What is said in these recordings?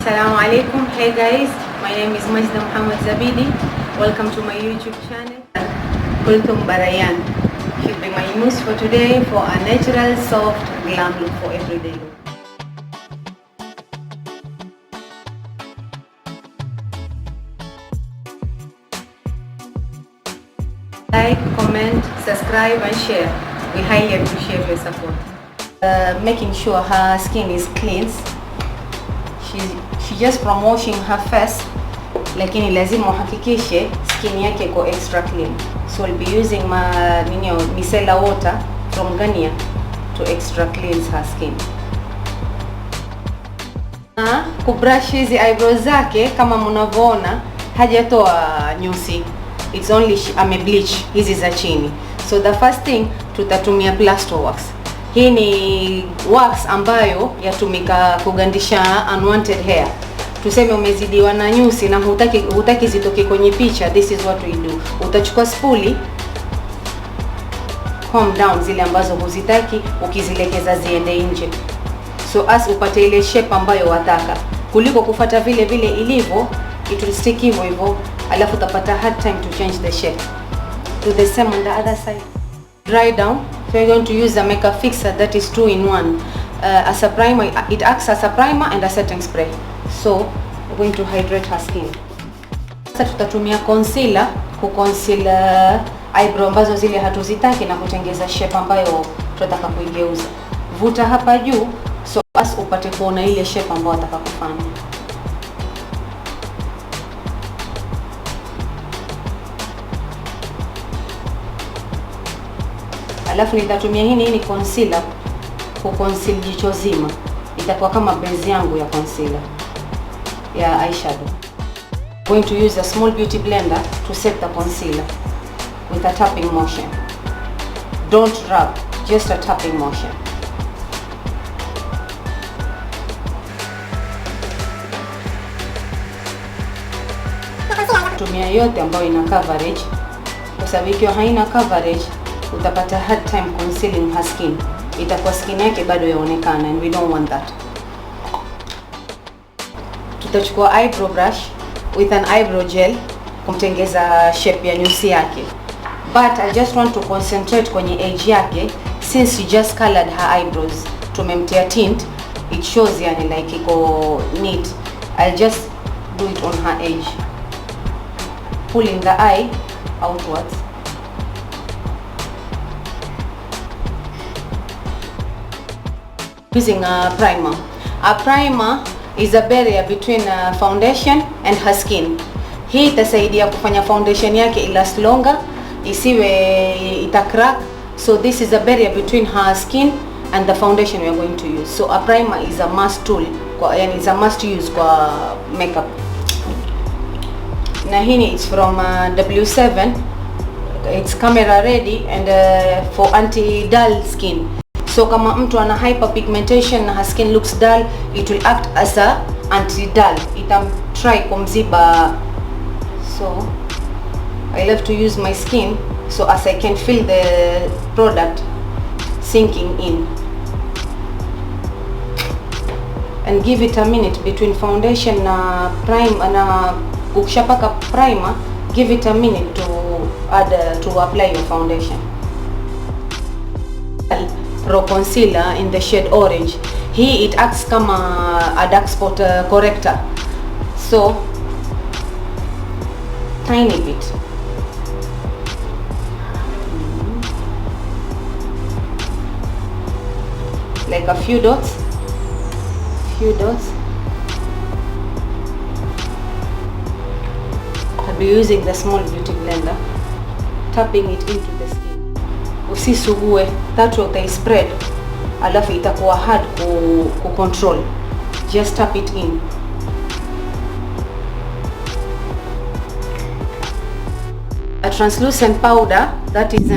Assalamu alaikum. Hey guys, my name is Majda Zabz. Welcome to my YouTube channel. Kultum Barayan should be my mousse for today for a natural, soft, glam look for everyday look. Like, comment, subscribe and share. We highly appreciate your support. Making sure her skin is cleansed. She just from washing her face, lakini lazima uhakikishe skin yake iko extra clean. So I'll be using my micellar water from Ghana to extra cleanse her skin. Kubrush hizi eyebrows zake kama mnavyoona hajatoa nyusi. It's only bleach hizi za chini. So the first thing tutatumia plaster wax. Hii ni wax ambayo yatumika kugandisha unwanted hair. Tuseme umezidiwa na nyusi na hutaki zitoke kwenye picha, this is what we do. Utachukua spuli, comb down zile ambazo huzitaki, ukizilekeza ziende nje. So as upate ile shape ambayo wataka. Kuliko kufuata vile vile ilivyo, it will stick hivyo, alafu utapata hard time to change the shape. Do the same on the other side. Dry down. So we're going to use a makeup fixer that is 2-in-1. As a primer, it acts as a primer and a setting spray. So we're going to hydrate her skin. Sasa tutatumia concealer kuconceal eyebrow ambazo zile hatuzitaki na kutengeza shape ambayo tunataka kuigeuza. Vuta hapa juu so as upate kuona ile shape ambayo unataka kufanya. Alafu nitatumia hii concealer kuconceal jicho zima. Itakuwa kama base yangu ya concealer ya eyeshadow. Going to use a small beauty blender to set the concealer with a tapping motion. Don't rub, just a tapping motion. Tumia yote ambayo ina coverage, kwa sababu ikiwa haina coverage utapata hard time concealing her skin. Itakuwa skin yake bado yaonekana and we don't want that. Tutachukua eyebrow brush with an eyebrow gel kumtengeza shape ya nyusi yake. But I just want to concentrate kwenye edge yake since she just colored her eyebrows. Tumemtia tint, it shows yani like iko neat. I'll just do it on her edge. Pulling the eye outwards. Using a primer. A primer is a barrier between foundation and her skin. Hii itasaidia kufanya foundation yake ilast longer, isiwe ita crack. So this is a barrier between her skin and the foundation we are going to use. So a primer is a must tool, yani is a must use kwa makeup. Na hii is from W7. It's camera ready and for anti-dull skin. So kama mtu ana hyperpigmentation na her skin looks dull, it will act as a anti-dull. Try kumziba. So I love to use my skin so as I can feel the product sinking in. And give it a minute between foundation na primer na ukishapaka primer, give it a minute to apply your foundation. Pro concealer in the shade orange. Here it acts kama a dark spot corrector. So tiny bit. Like a few dots. I'll be using the small beauty blender, tapping it into the skin. Usisugue, that will they spread, alafu itakuwa hard ku control. Just tap it in. A translucent powder that is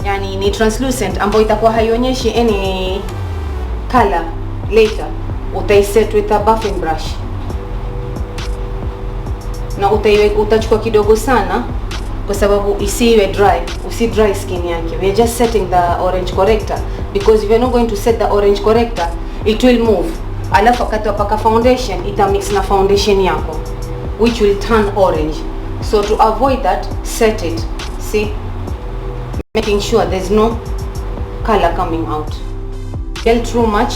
yani ni translucent ambayo itakuwa haionyeshi any color later. Utaiset with a buffing brush. Na utachukua kidogo sana kwa sababu isiwe dry, dry skin yake. We are just setting the orange corrector because if you're not going to set the orange corrector, it will move. alafu wakati wapaka foundation itamix na foundation yako, which will turn orange. So to avoid that, set it, see, making sure there's no color coming out. Gel too much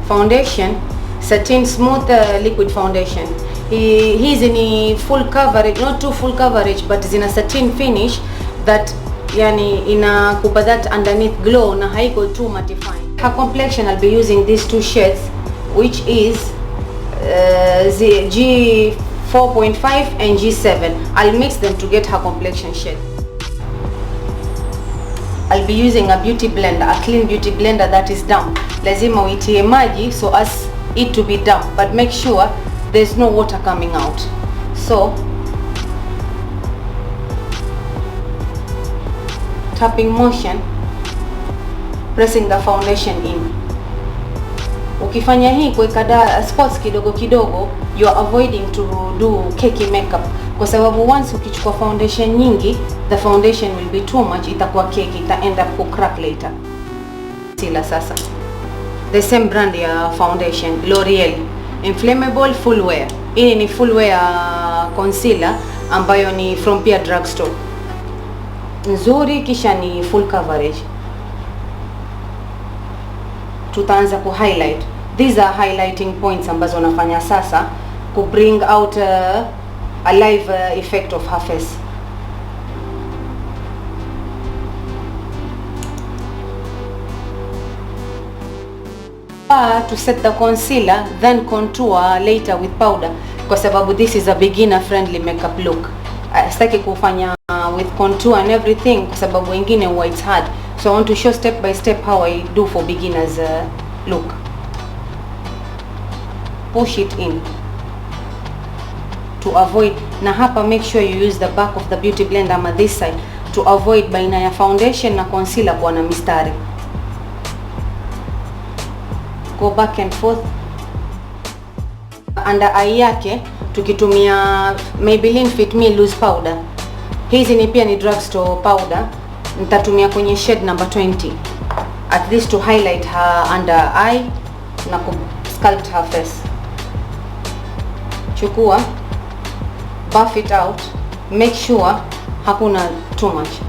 foundation, satin smooth liquid foundation. He's in full coverage, not too full coverage, but it's in a satin finish that yani inakupa that underneath glow na haiko too mattifying. Her complexion, I'll be using these two shades, which is the G4.5 and G7. I'll mix them to get her complexion shade. I'll be using a beauty blender, a clean beauty blender that is damp. Lazima uitie maji so as it to be damp, but make sure there's no water coming out. So tapping motion, pressing the foundation in. Ukifanya hii kuweka spots kidogo kidogo, you are avoiding to do cakey makeup, kwa sababu once ukichukua foundation nyingi, the foundation will be too much, itakuwa cakey, ita end up ku crack later. Sila sasa the same brand ya foundation, L'Oreal Inflammable Full Wear. Hii ni full wear concealer ambayo ni from pia drugstore, nzuri, kisha ni full coverage. Tutaanza ku highlight. These are highlighting points ambazo nafanya sasa ku bring out a live effect of her face. To set the concealer, then contour later with powder, kwa sababu this is a beginner friendly makeup look. Sitaki kufanya with contour and everything kwa sababu wengine huwa it's hard. So I want to show step by step how I do for beginners look. Push it in to avoid, na hapa make sure you use the back of the beauty blender ama this side to avoid baina ya foundation na concealer kuwa na mistari. Go back and forth. Under eye yake tukitumia Maybelline Fit Me loose powder. Hizi ni pia ni drugstore powder. Nitatumia kwenye shade number 20 at least to highlight her under eye na ku sculpt her face. Chukua, buff it out, make sure hakuna too much,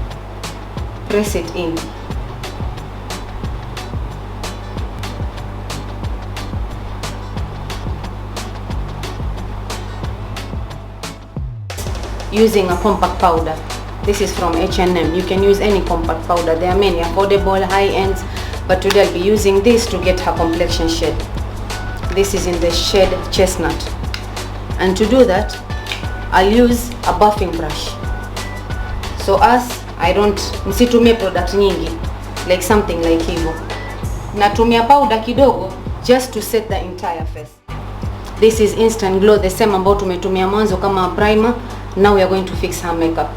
press it in. Using a compact powder. This is from H&M. You can use any compact powder. There are many affordable, high ends, but today I'll be using this to get her complexion shade. This is in the shade Chestnut. And to do that, I'll use a buffing brush. So as I don't nisitumie product nyingi, like something like hivyo. Natumia powder kidogo just to set the entire face. This is Instant Glow, the same ambao tumetumia mwanzo kama primer. Now we are going to fix her makeup.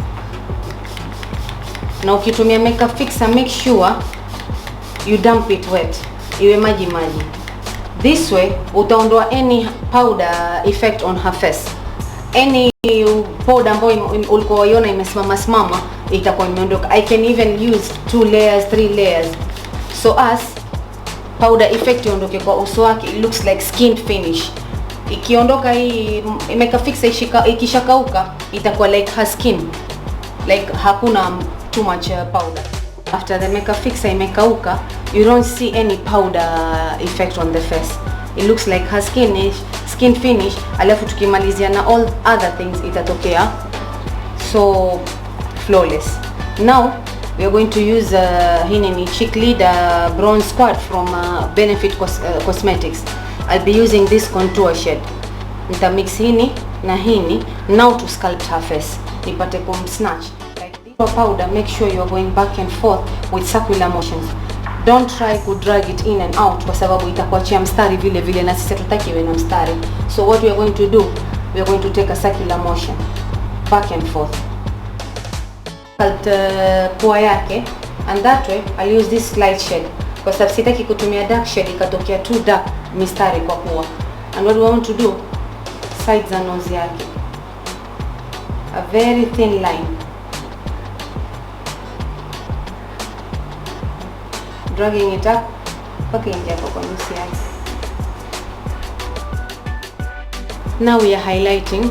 Na ukitumia makeup fixer, make sure you dump it wet, iwe maji maji. This way utaondoa any powder effect on her face. Any powder ambayo ulikuwa uiona imesimama itakuwa imeondoka. I can even use 2 layers, 3 layers, so as powder effect iondoke kwa uso wake. It looks like skin finish. Ikiondoka hii makeup fixer ikishakauka itakuwa like her skin, like hakuna too much powder. After the makeup fixer imekauka, you don't see any powder effect on the face. It looks like her skin finish. Alafu tukimalizia na all other things itatokea so flawless. Now we are going to use hini ni Cheek Lid Bronze Squad from Benefit Cosmetics. I'll be using this contour shade. Nita mix hini na hini now to sculpt her face. Nipate snatch like this. Powder, make sure you are going back and forth with circular motions. Don't try to drag it in and out kwa sababu itakuachia mstari vile vile na sisi tutaki iwe na mstari. So what we are going to do, we are going to take a circular motion back and forth. Sculpt pua yake, and that way I'll use this light shade kwa sababu sitaki kutumia dark shade ikatokea too dark mistari kwa pua. And what we want to do, sides za nose yake, a very thin line, dragging it up mpaka ingia kwa nusu yake. Now we are highlighting.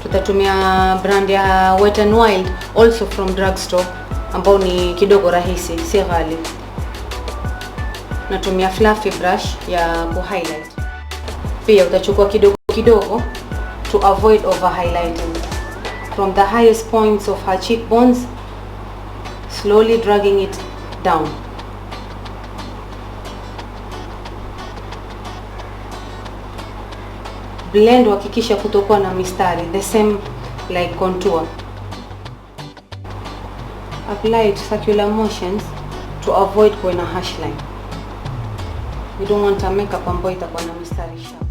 Tutatumia brand ya Wet n Wild, also from drugstore, ambao ni kidogo rahisi, si ghali. Natumia fluffy brush ya ku highlight. Pia utachukua kidogo kidogo to avoid over highlighting. From the highest points of her cheekbones, slowly dragging it down. Blend, hakikisha kutokuwa na mistari, the same like contour. Apply it circular motions to avoid kuwa na harsh line. We don't want a makeup ambayo itakuwa na mistari sharp.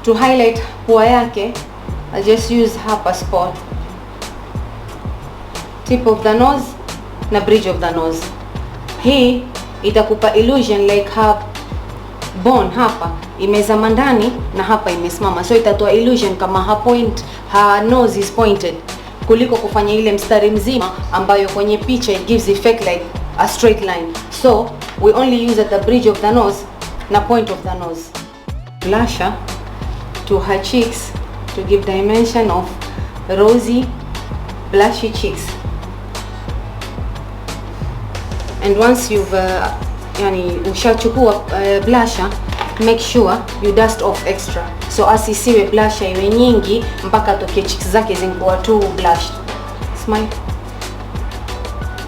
To highlight pua yake, I just use hapa spot, tip of the nose na bridge of the nose. Hii itakupa illusion like her bone hapa imezama ndani na hapa imesimama, so itatoa illusion kama her nose is pointed, kuliko kufanya ile mstari mzima ambayo kwenye picha it gives effect like a straight line. So we only use at the bridge of the nose na point of the nose. Blusher to her cheeks to give dimension of rosy blushy cheeks. And once you've ushachukua blusher, make sure you dust off extra, so asisiwe blusher iwe nyingi mpaka toke cheeks zake zinakuwa too blushed. Smile.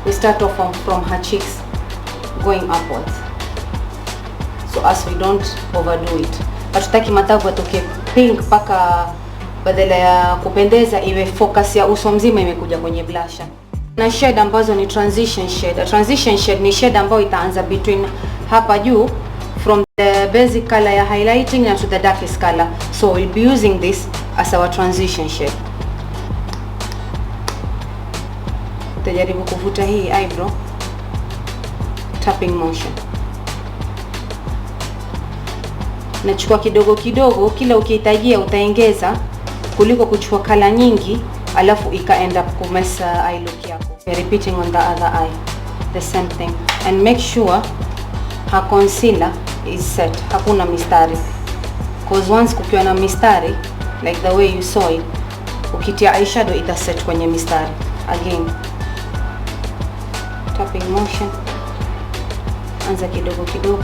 We start off from her cheeks going upwards, so as we don't overdo it. Hatutaki matavu atoke pink mpaka badala ya kupendeza iwe focus ya uso mzima imekuja kwenye blusher. Na shade ambazo ni transition shade. A transition shade ni shade ambayo itaanza between hapa juu, from the basic color ya highlighting na to the darkest color. So we'll be using this as our transition shade. Tutajaribu kuvuta hii eyebrow, tapping motion. Nachukua kidogo kidogo, kila ukihitajia utaongeza, kuliko kuchukua kala nyingi alafu ika end up kumesa eye look yako. We're repeating on the other eye, the same thing, and make sure her concealer is set, hakuna mistari, because once kukiwa na mistari like the way you saw it, ukitia eyeshadow ita set kwenye mistari again. Tapping motion, anza kidogo kidogo,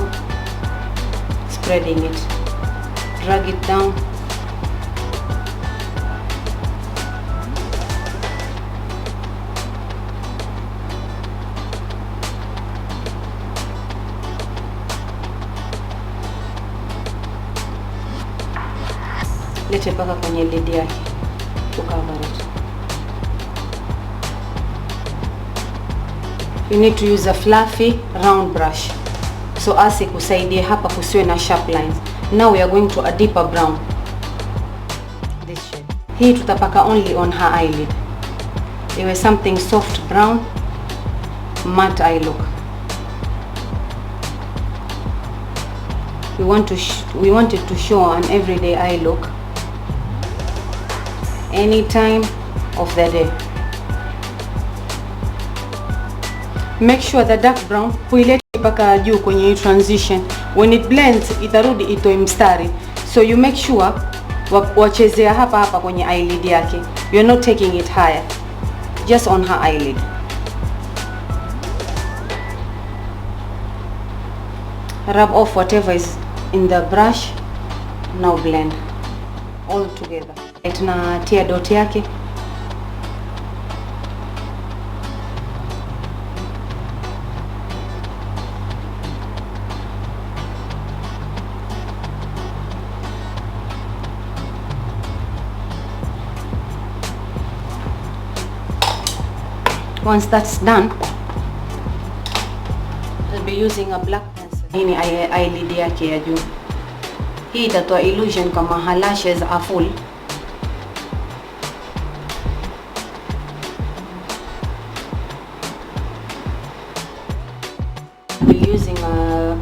spreading it, drag it down. Lete paka kwenye lid yake to cover it. You need to use a fluffy round brush, so as ikusaidie hapa kusiwe na sharp lines. Now we are going to a deeper brown, this shade. Hii tutapaka only on her eyelid, iwe something soft brown, matte eye look. We wanted to show an everyday eye look any time of the day. Make sure the dark brown huilete mpaka juu kwenye transition. When it blends itarudi itoe mstari, so you make sure wachezea hapa kwenye eyelid yake. You're not taking it higher, just on her eyelid. Rub off whatever is in the brush. Now blend all together. Tunatia dot yake. Once that's done, I'll be using a black pencil. Hii ni eyelid yake ya juu. Hii itatoa illusion kama her lashes are full. I'll be using a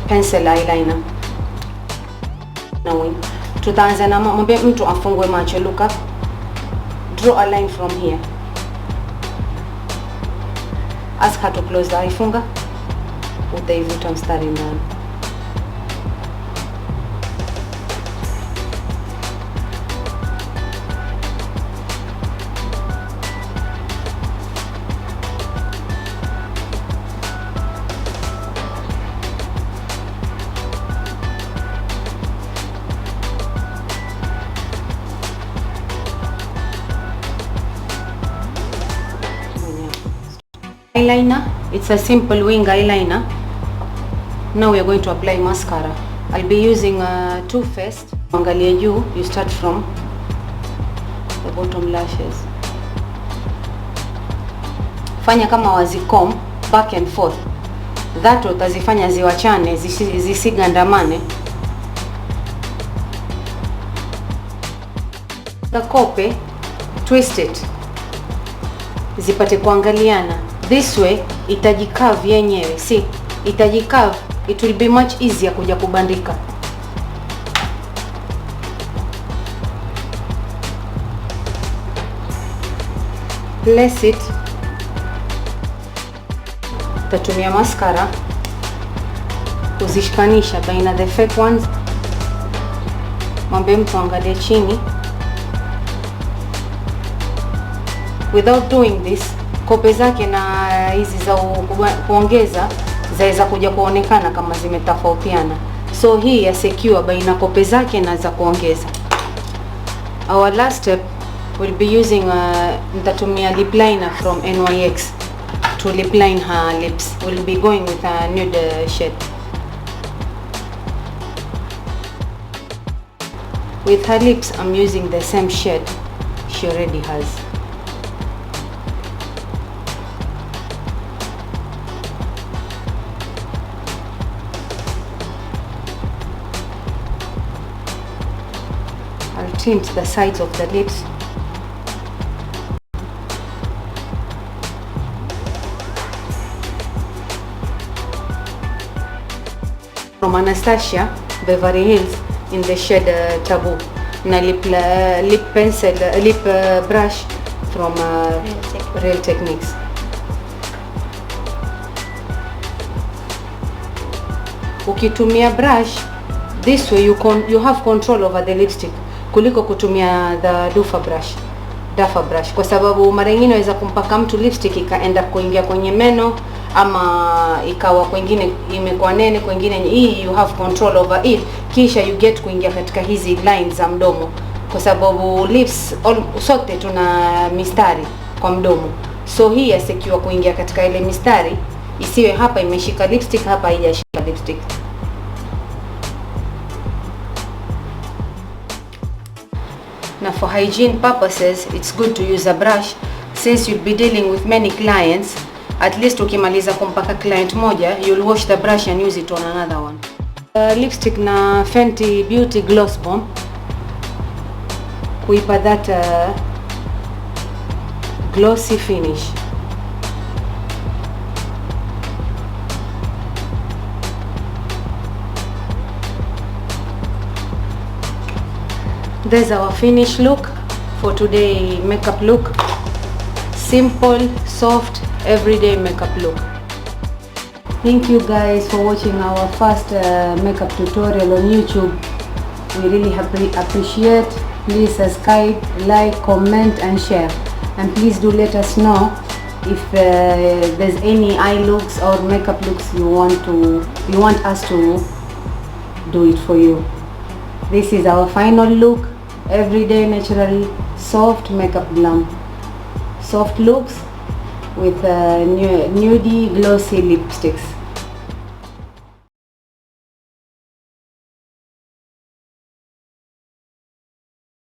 pencil eyeliner. Now tutaanza na mwambie mtu afungue macho. Look up, draw a line from here. Ask her to close the eye. Funga, utaivuta mstari ndani. eyeliner. It's a simple wing eyeliner. Now we are going to apply mascara. I'll be using two first. Angalia juu, you start from the bottom lashes. Fanya kama wazicomb back and forth. That utazifanya ziwachane, zisigandamane. The kope, twist it. Zipate kuangaliana. This way itajicurve yenyewe. See, itajicurve. It will be much easier kuja kubandika. Place it. Tatumia mascara kuzishikanisha baina the fake ones. Mwambie mtu angalie chini. Without doing this, kope zake na hizi za kuongeza zaweza kuja kuonekana kama zimetofautiana. So hii ya secure baina kope zake na za kuongeza. Our last step will be using nitatumia lip liner from NYX to lip line her lips. We'll be going with a nude shade. With her lips, I'm using the same shade she already has. I'll tint the sides of the lips. From Anastasia, Beverly Hills, in the shade Taboo. Na lip pencil, lip brush from Real Techniques. Ukitumia brush, this way you have control over the lipstick kuliko kutumia the duffer brush, kwa sababu mara nyingine waweza kumpaka mtu lipstick ikaenda kuingia kwenye meno ama ikawa kwingine imekuwa nene, kwingine hii you have control over it, kisha you get kuingia katika hizi lines za mdomo, kwa sababu lips sote tuna mistari kwa mdomo. So hii yasekiwa kuingia katika ile mistari, isiwe hapa imeshika lipstick, hapa haijashika lipstick. Now for hygiene purposes, it's good to use a brush since you'll be dealing with many clients. At least ukimaliza kumpaka client moja, you'll wash the brush and use it on another one. Lipstick na Fenty Beauty Gloss Bomb kuipa that glossy finish. There's our finished look for today makeup look. Simple, soft, everyday makeup look. Thank you guys for watching our first makeup tutorial on YouTube. We really appreciate. Please subscribe, like, comment and share. And please do let us know if there's any eye looks or makeup looks you want us to do it for you. This is our final look. Everyday natural soft makeup glam. Soft looks with nudie glossy lipsticks.